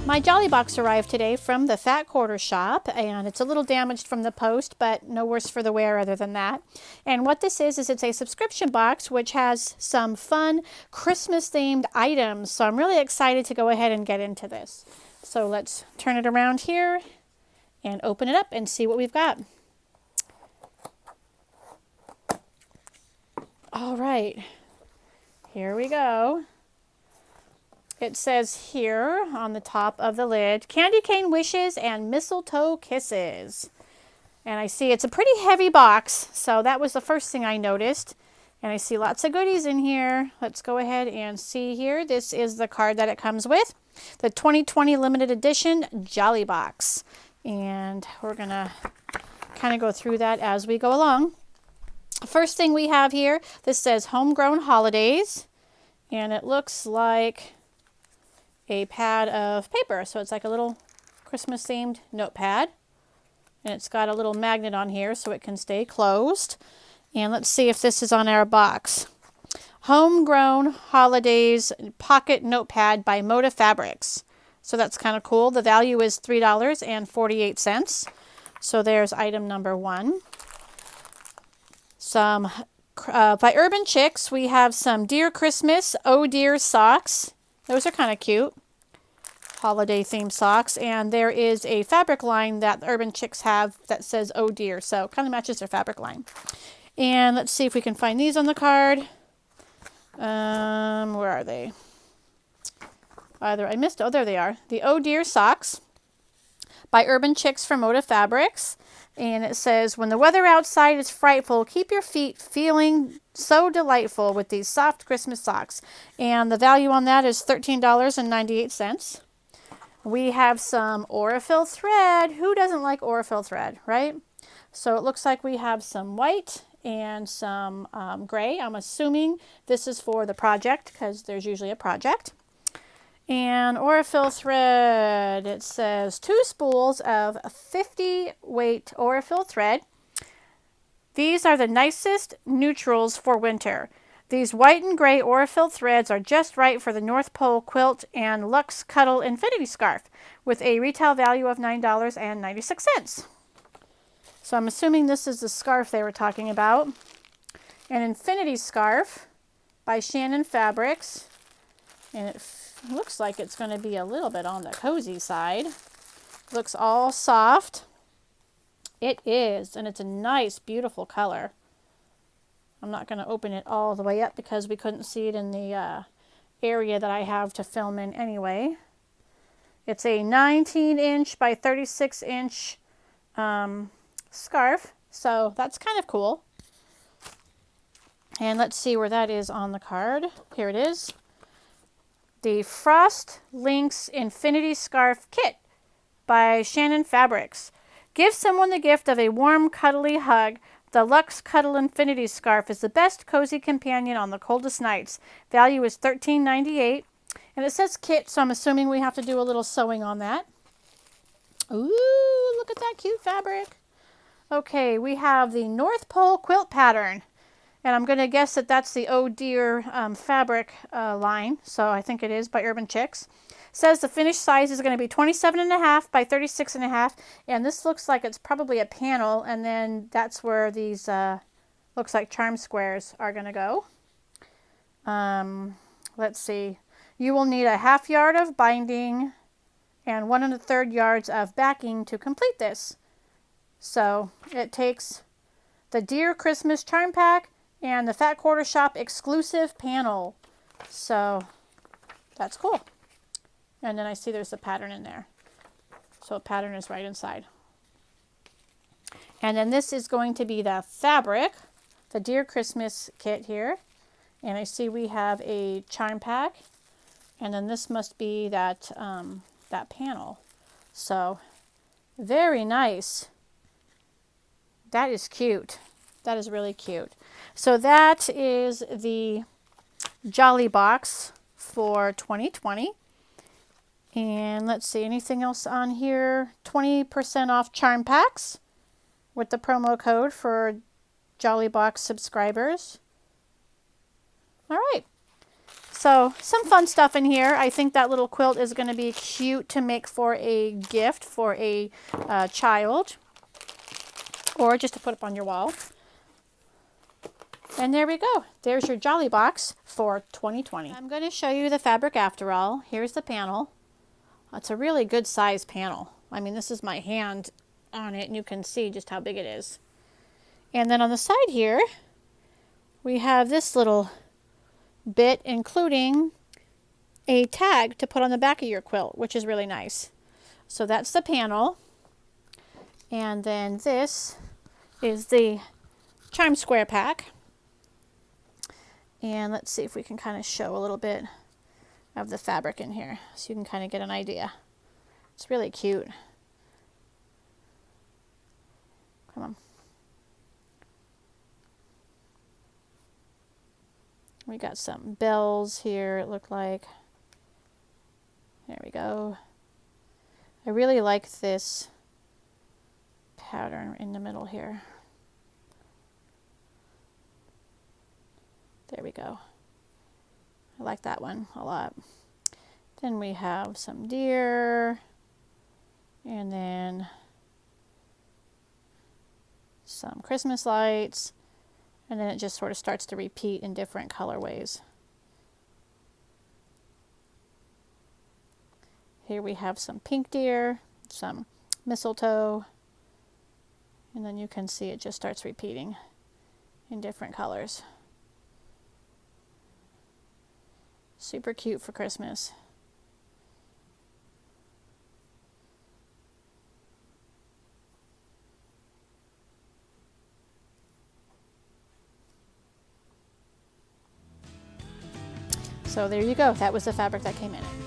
My Jolly Box arrived today from the Fat Quarter shop, and it's a little damaged from the post, but no worse for the wear other than that. And what this is it's a subscription box which has some fun Christmas-themed items. So I'm really excited to go ahead and get into this. So let's turn it around here and open it up and see what we've got. All right, here we go. It says here on the top of the lid, Candy Cane Wishes and Mistletoe Kisses. And I see it's a pretty heavy box, so that was the first thing I noticed. And I see lots of goodies in here. Let's go ahead and see here. This is the card that it comes with. The 2020 limited edition Jolly Box. And we're going to kind of go through that as we go along. First thing we have here, this says Homegrown Holidays. And it looks like a pad of paper. So it's like a little Christmas themed notepad. And it's got a little magnet on here so it can stay closed. And let's see if this is on our box. Homegrown Holidays Pocket Notepad by Moda Fabrics. So that's kind of cool. The value is $3.48. So there's item number one. Some by Urban Chicks, we have some Dear Christmas, Oh Dear socks. Those are kind of cute. Holiday themed socks. And there is a fabric line that Urban Chicks have that says Oh Dear. So kind of matches their fabric line. And let's see if we can find these on the card. Where are they? Either I missed. Oh, there they are. The Oh Dear socks by Urban Chicks from Moda Fabrics. And it says, when the weather outside is frightful, keep your feet feeling so delightful with these soft Christmas socks. And the value on that is $13.98. We have some Aurifil thread. Who doesn't like Aurifil thread, right? So it looks like we have some white and some gray. I'm assuming this is for the project because there's usually a project. And Aurifil thread, it says 2 spools of 50 weight Aurifil thread. These are the nicest neutrals for winter. These white and gray Aurifil threads are just right for the North Pole quilt and Luxe Cuddle infinity scarf with a retail value of $9.96. So I'm assuming this is the scarf they were talking about. An infinity scarf by Shannon Fabrics. And it looks like it's going to be a little bit on the cozy side. Looks all soft. It is, and it's a nice, beautiful color. I'm not going to open it all the way up because we couldn't see it in the area that I have to film in anyway. It's a 19-inch by 36-inch scarf, so that's kind of cool. And let's see where that is on the card. Here it is. The Frost Links Infinity Scarf Kit by Shannon Fabrics. Give someone the gift of a warm, cuddly hug. The Luxe Cuddle Infinity Scarf is the best cozy companion on the coldest nights. Value is $13.98. And it says kit, so I'm assuming we have to do a little sewing on that. Ooh, look at that cute fabric. Okay, we have the North Pole quilt pattern. And I'm going to guess that that's the Oh Dear fabric line. So I think it is by Urban Chicks. Says the finished size is going to be 27.5 by 36.5. And this looks like it's probably a panel. And then that's where these looks like charm squares are going to go. Let's see. You will need a 1/2 yard of binding and 1 1/3 yards of backing to complete this. So it takes the Dear Christmas charm pack and the Fat Quarter Shop exclusive panel. So that's cool. And then I see there's a pattern in there. So a pattern is right inside. And then this is going to be the fabric, the Dear Christmas kit here. And I see we have a charm pack. And then this must be that, that panel. So very nice. That is cute. That is really cute. So that is the Jolly Box for 2020. And let's see, anything else on here? 20% off charm packs with the promo code for Jolly Box subscribers. All right. So some fun stuff in here. I think that little quilt is going to be cute to make for a gift for a child, or just to put up on your wall. And there we go. There's your Jolly box for 2020. I'm going to show you the fabric after all. Here's the panel. It's a really good size panel. I mean, this is my hand on it, and you can see just how big it is. And then on the side here, we have this little bit, including a tag to put on the back of your quilt, which is really nice. So that's the panel. And then this is the charm square pack. And let's see if we can kind of show a little bit of the fabric in here so you can kind of get an idea. It's really cute. Come on. We got some bells here, it looked like. There we go. I really like this pattern in the middle here. There we go. I like that one a lot. Then we have some deer, and then some Christmas lights, and then it just sort of starts to repeat in different colorways. Here we have some pink deer, some mistletoe, and then you can see it just starts repeating in different colors. Super cute for Christmas. So there you go. That was the fabric that came in it.